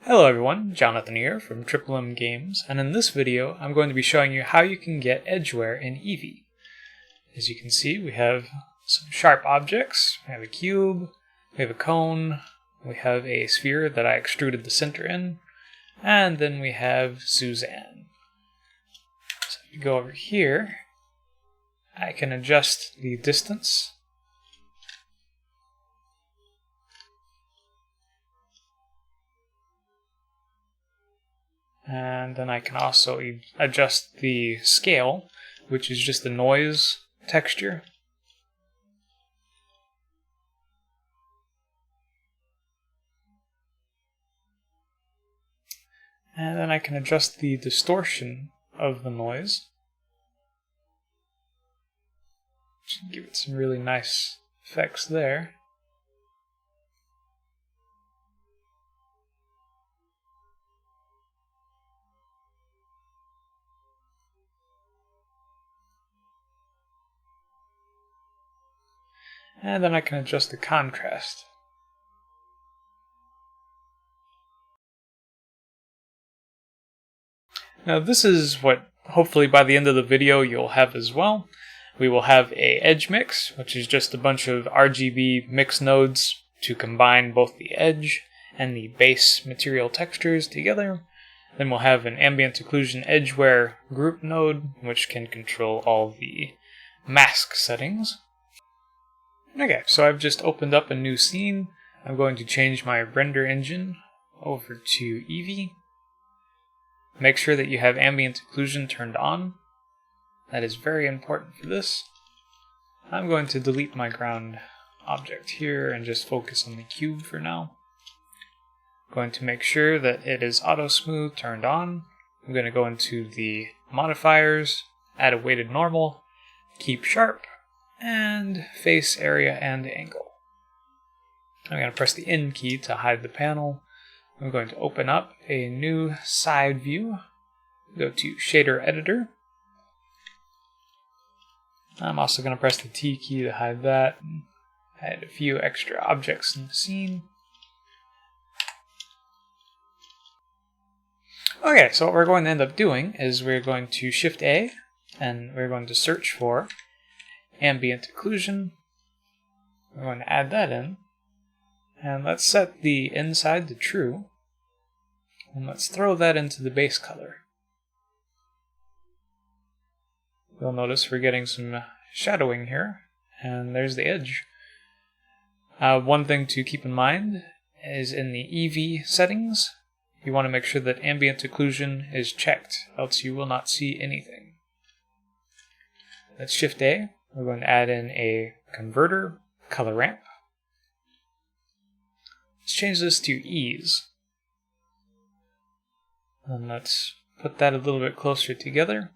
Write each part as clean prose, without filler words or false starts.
Hello everyone, Jonathan here from M Games, and in this video I'm going to be showing you how you can get edgeware in Eevee. As you can see, we have some sharp objects. We have a cube, we have a cone, we have a sphere that I extruded the center in, and then we have Suzanne. So if you go over here, I can adjust the distance. And then I can also adjust the scale, which is just the noise texture. And then I can adjust the distortion of the noise. Just give it some really nice effects there. And then I can adjust the contrast. Now this is what hopefully by the end of the video you'll have as well. We will have a edge mix, which is just a bunch of RGB mix nodes to combine both the edge and the base material textures together. Then we'll have an ambient occlusion edgeware group node, which can control all the mask settings. Okay, so I've just opened up a new scene. I'm going to change my render engine over to Eevee. Make sure that you have ambient occlusion turned on. That is very important for this. I'm going to delete my ground object here and just focus on the cube for now. I'm going to make sure that it is auto smooth turned on. I'm going to go into the modifiers, add a weighted normal, keep sharp, and face area and angle. I'm going to press the N key to hide the panel. I'm going to open up a new side view. Go to shader editor. I'm also going to press the T key to hide that. Add a few extra objects in the scene. Okay, so what we're going to end up doing is we're going to Shift A and we're going to search for ambient occlusion. We're going to add that in. And let's set the inside to true. And let's throw that into the base color. You'll notice we're getting some shadowing here. And there's the edge. One thing to keep in mind is in the Eevee settings, you want to make sure that ambient occlusion is checked, else you will not see anything. Let's Shift A. We're going to add in a converter color ramp. Let's change this to ease. And let's put that a little bit closer together.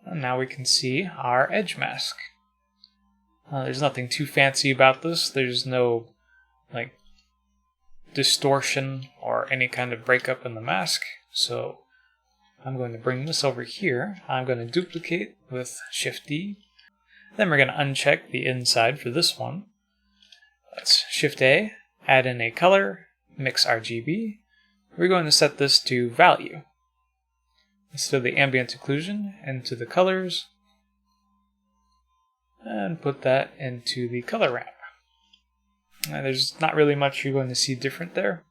And now we can see our edge mask. There's nothing too fancy about this. There's no distortion or any kind of breakup in the mask. So I'm going to bring this over here. I'm going to duplicate with Shift D. Then we're going to uncheck the inside for this one. Let's Shift A, add in a color, mix RGB. We're going to set this to value. Let's throw the ambient occlusion into the colors and put that into the color ramp. Now, there's not really much you're going to see different there,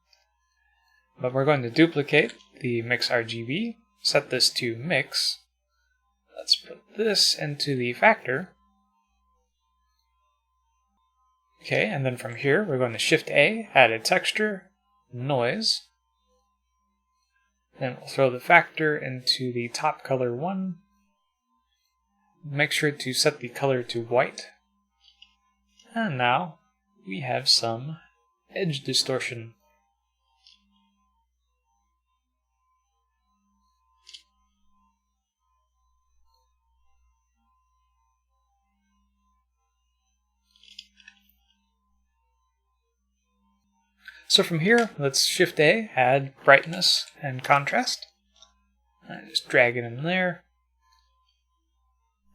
but we're going to duplicate the mix RGB. Set this to mix. Let's put this into the factor. Okay, and then from here we're going to Shift A, add a texture, noise. Then we'll throw the factor into the top color 1. Make sure to set the color to white. And now we have some edge distortion. So from here, let's Shift A, add brightness and contrast. And just drag it in there.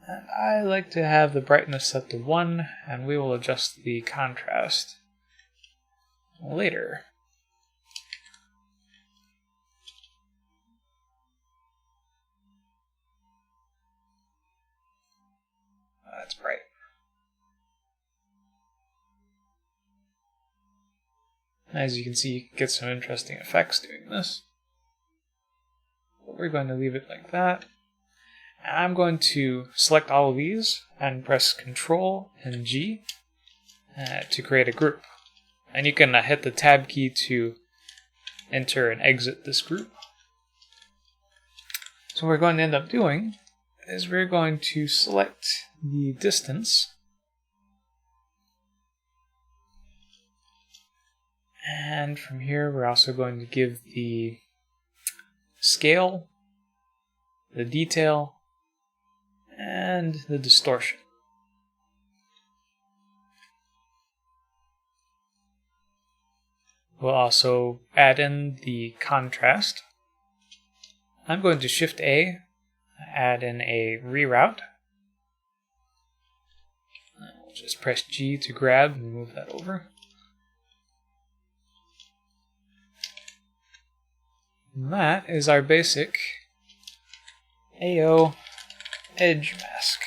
And I like to have the brightness set to 1, and we will adjust the contrast later. That's bright. As you can see, you can get some interesting effects doing this. But we're going to leave it like that. I'm going to select all of these and press Ctrl and G to create a group. And you can hit the Tab key to enter and exit this group. So what we're going to end up doing is we're going to select the distance, and from here we're also going to give the scale, the detail, and the distortion. We'll also add in the contrast. I'm going to Shift A, add in a reroute. We'll just press G to grab and move that over. And that is our basic AO edge mask.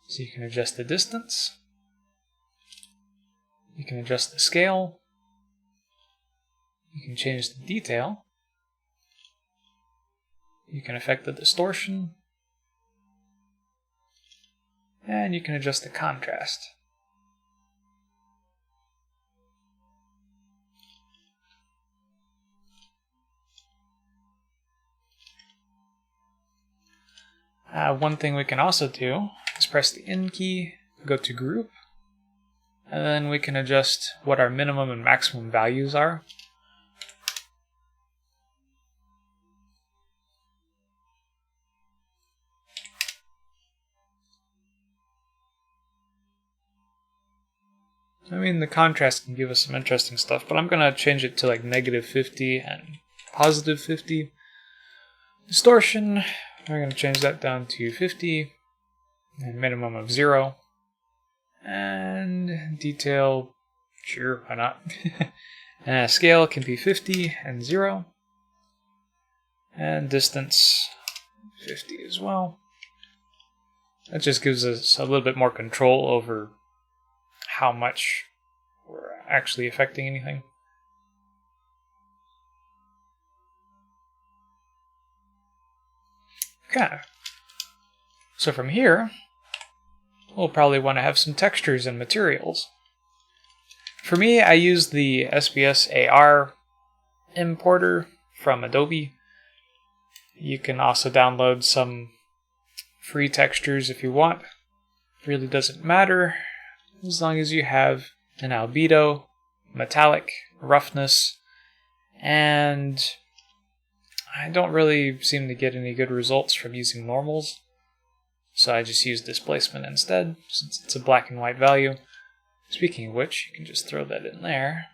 So you can adjust the distance, you can adjust the scale, you can change the detail, you can affect the distortion, and you can adjust the contrast. One thing we can also do is press the N key, go to Group, and then we can adjust what our minimum and maximum values are. I mean, the contrast can give us some interesting stuff, but I'm going to change it to like -50 and +50. Distortion, we're going to change that down to 50, and minimum of 0. And detail, sure, why not? Scale can be 50 and 0. And distance, 50 as well. That just gives us a little bit more control over how much we're actually affecting anything. Okay. So from here, we'll probably want to have some textures and materials. For me, I use the SBS AR importer from Adobe. You can also download some free textures if you want. It really doesn't matter as long as you have an albedo, metallic, roughness, and I don't really seem to get any good results from using normals, so I just use displacement instead, since it's a black and white value. Speaking of which, you can just throw that in there.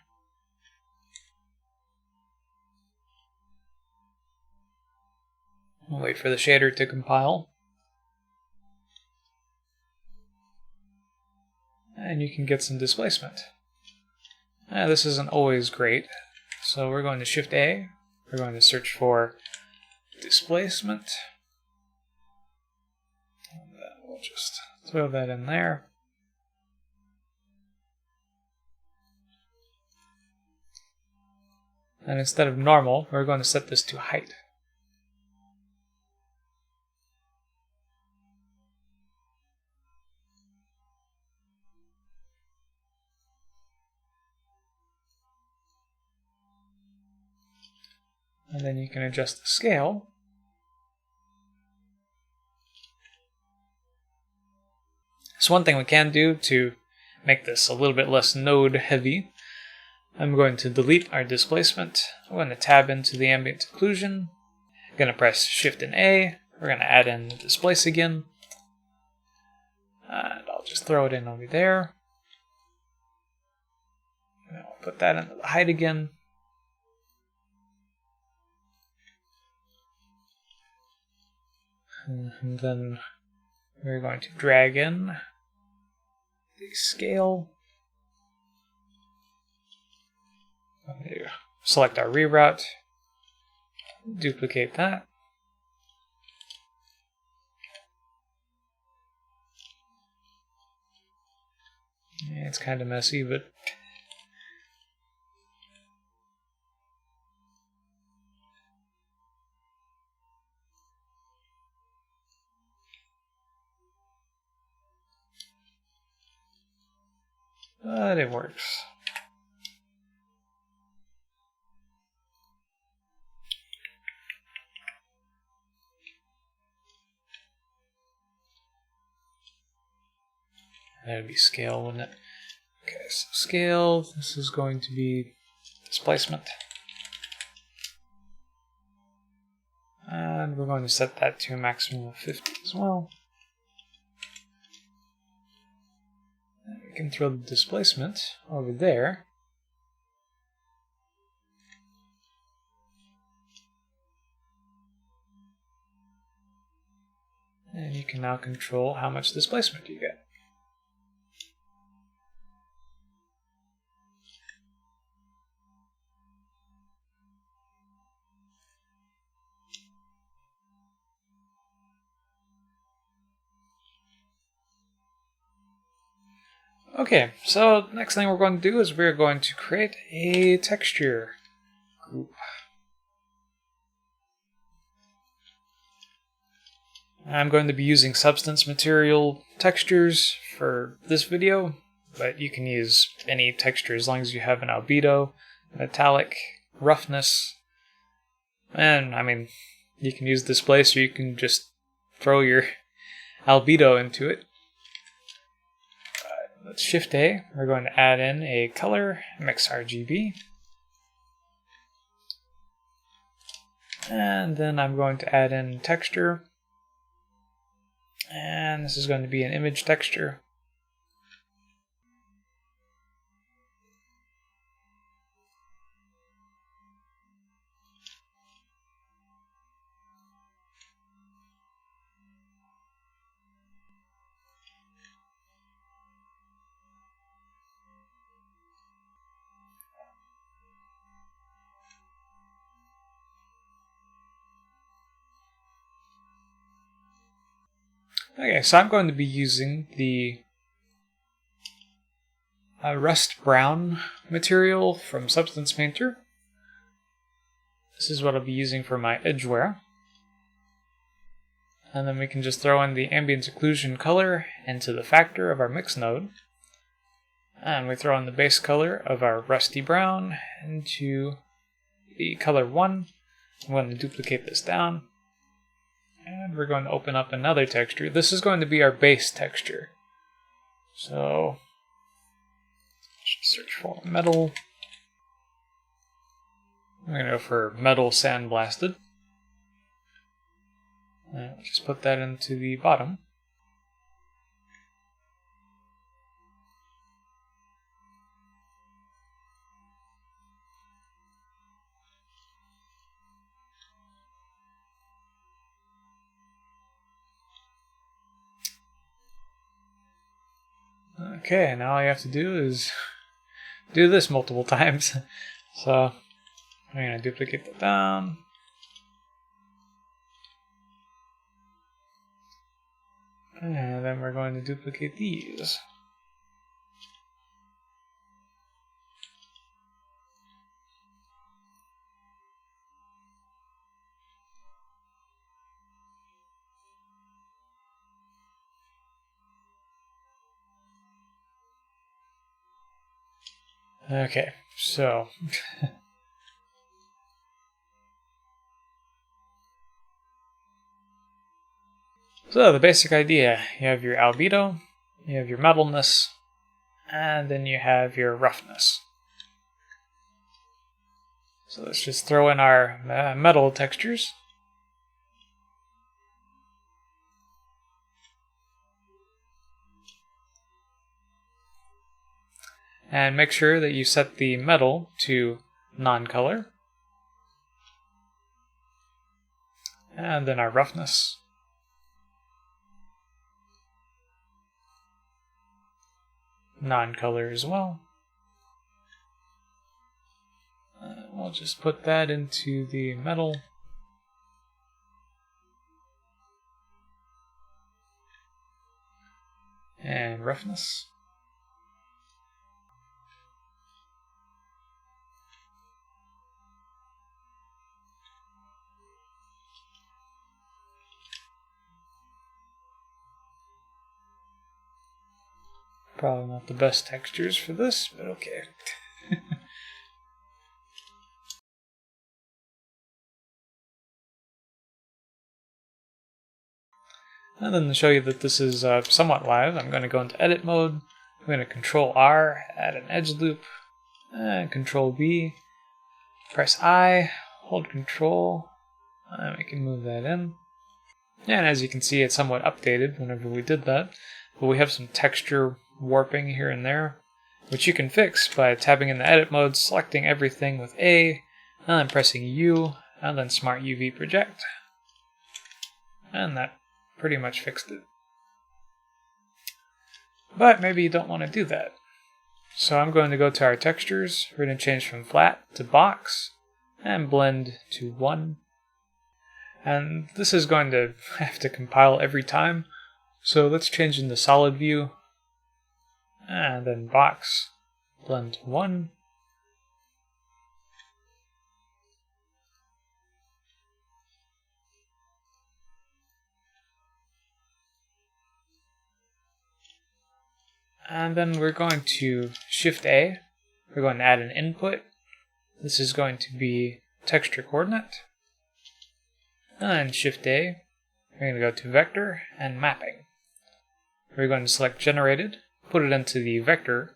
We'll wait for the shader to compile. And you can get some displacement. This isn't always great, so we're going to Shift A. We're going to search for displacement. And we'll just throw that in there. And instead of normal, we're going to set this to height. And then you can adjust the scale. So one thing we can do to make this a little bit less node heavy, I'm going to delete our displacement. I'm going to tab into the ambient occlusion. I'm going to press Shift and A. We're going to add in the displace again. And I'll just throw it in over there. And I'll put that into the height again. And then we're going to drag in the scale. Select our reroute, duplicate that. Yeah, it's kind of messy, but it works. That would be scale, wouldn't it? Okay, so scale, this is going to be displacement. And we're going to set that to a maximum of 50 as well. And we can throw the displacement over there. And you can now control how much displacement you get. Okay, so next thing we're going to do is we're going to create a texture group. I'm going to be using substance material textures for this video, but you can use any texture as long as you have an albedo, metallic, roughness, and I mean, you can use displace or you can just throw your albedo into it. Let's Shift A, we're going to add in a color, mix RGB. And then I'm going to add in texture. And this is going to be an image texture. Okay, so I'm going to be using the rust brown material from Substance Painter. This is what I'll be using for my edgeware. And then we can just throw in the Ambient Occlusion color into the factor of our mix node. And we throw in the base color of our rusty brown into the color 1. I'm going to duplicate this down. And we're going to open up another texture. This is going to be our base texture. So, search for metal. I'm going to go for metal sandblasted. And just put that into the bottom. Okay, now all you have to do is do this multiple times. So I'm going to duplicate that down. And then we're going to duplicate these. Okay, so so the basic idea, you have your albedo, you have your metalness, and then you have your roughness. So let's just throw in our metal textures. And make sure that you set the metal to non-color. And then our roughness. non-color as well. We'll just put that into the metal. And roughness. Probably not the best textures for this, but okay. And then to show you that this is somewhat live, I'm going to go into edit mode. I'm going to Control R, add an edge loop, and Control B, press I, hold Control, and we can move that in. And as you can see, it's somewhat updated whenever we did that. But we have some texture warping here and there, which you can fix by tabbing in the edit mode, selecting everything with A, and then pressing U, and then Smart UV Project. And that pretty much fixed it. But maybe you don't want to do that. So I'm going to go to our textures. We're going to change from flat to box, and blend to 1. And this is going to have to compile every time. So let's change into solid view, and then box, blend to 1. And then we're going to Shift A. We're going to add an input. This is going to be texture coordinate. And Shift A. We're going to go to vector and mapping. We're going to select generated, put it into the vector.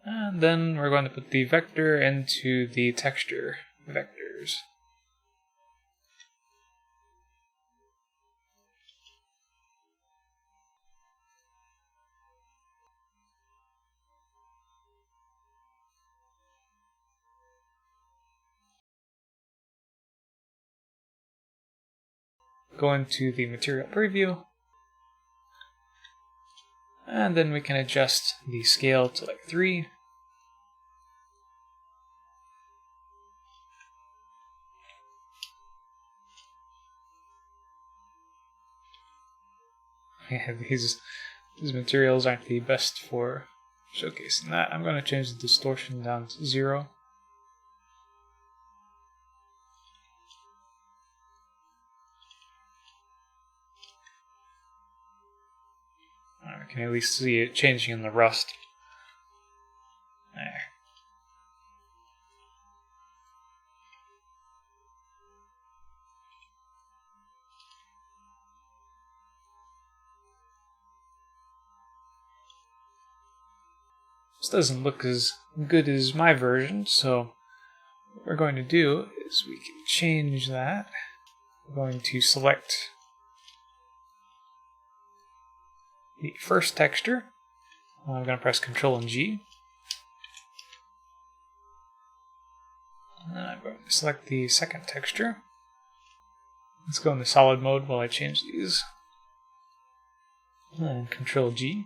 And then we're going to put the vector into the texture vectors. Go into the material preview, and then we can adjust the scale to like 3. Yeah, these materials aren't the best for showcasing that. I'm going to change the distortion down to 0. We can at least see it changing in the rust. There. This doesn't look as good as my version, so what we're going to do is we can change that. We're going to select the first texture. I'm going to press Ctrl and G. And then I'm going to select the second texture. Let's go into solid mode while I change these. And Ctrl G.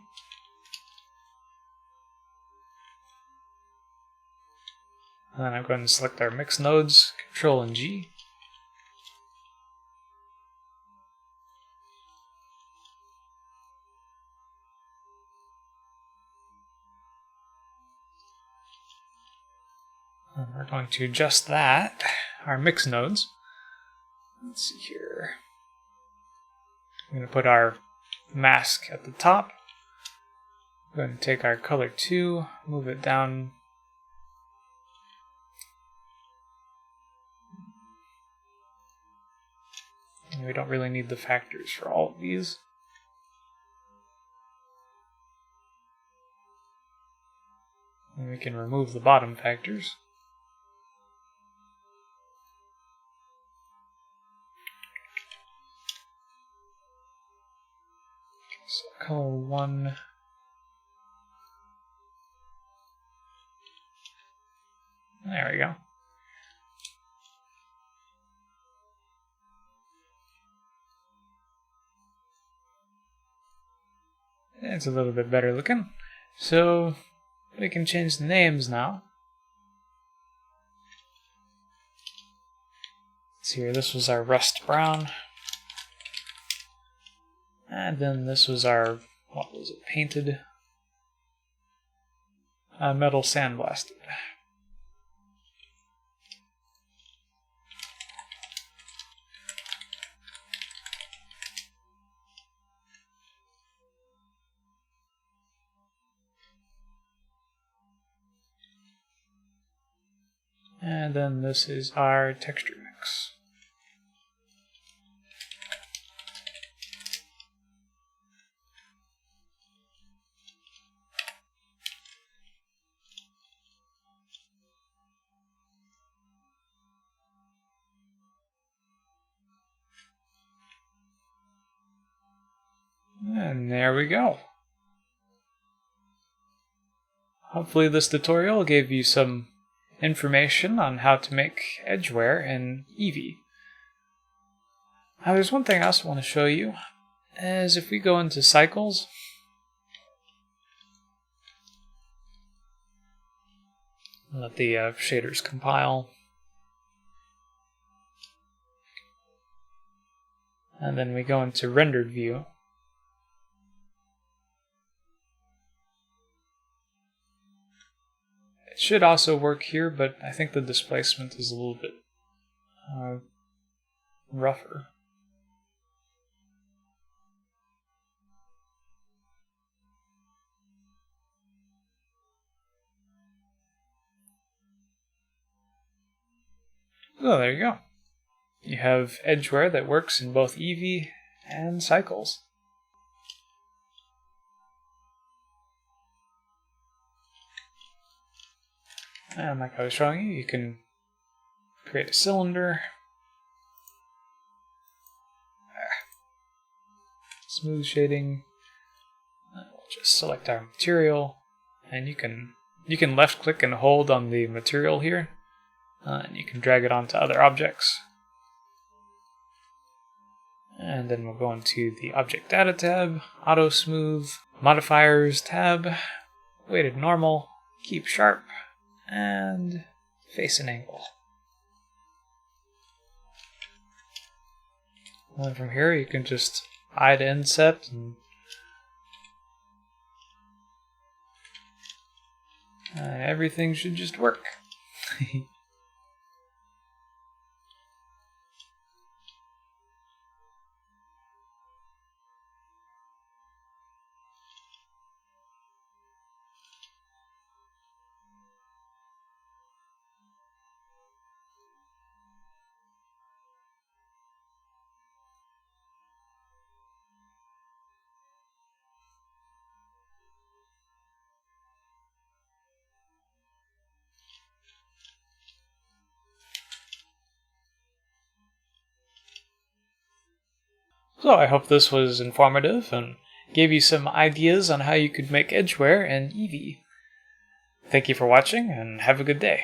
And then I'm going to select our mix nodes, Ctrl and G. And we're going to adjust that, our mix nodes. Let's see here. I'm going to put our mask at the top. We're going to take our color 2, move it down. And we don't really need the factors for all of these. And we can remove the bottom factors. So color 1. There we go. It's a little bit better looking. So we can change the names now. Let's see here, this was our rust brown. And then this was our, what was it, painted metal sandblasted. And then this is our texture mix. And there we go. Hopefully this tutorial gave you some information on how to make edgeware in Eevee. Now there's one thing I also want to show you, is if we go into cycles, let the shaders compile, and then we go into rendered view. It should also work here, but I think the displacement is a little bit rougher. So there you go. You have edgeware that works in both Eevee and cycles. And like I was showing you, you can create a cylinder, smooth shading. We'll just select our material, and you can left click and hold on the material here, and you can drag it onto other objects. And then we'll go into the Object Data tab, Auto Smooth, Modifiers tab, Weighted Normal, Keep Sharp, and Face and Angle. And then from here you can just hide inset and everything should just work. So I hope this was informative and gave you some ideas on how you could make edgeware in Eevee. Thank you for watching and have a good day.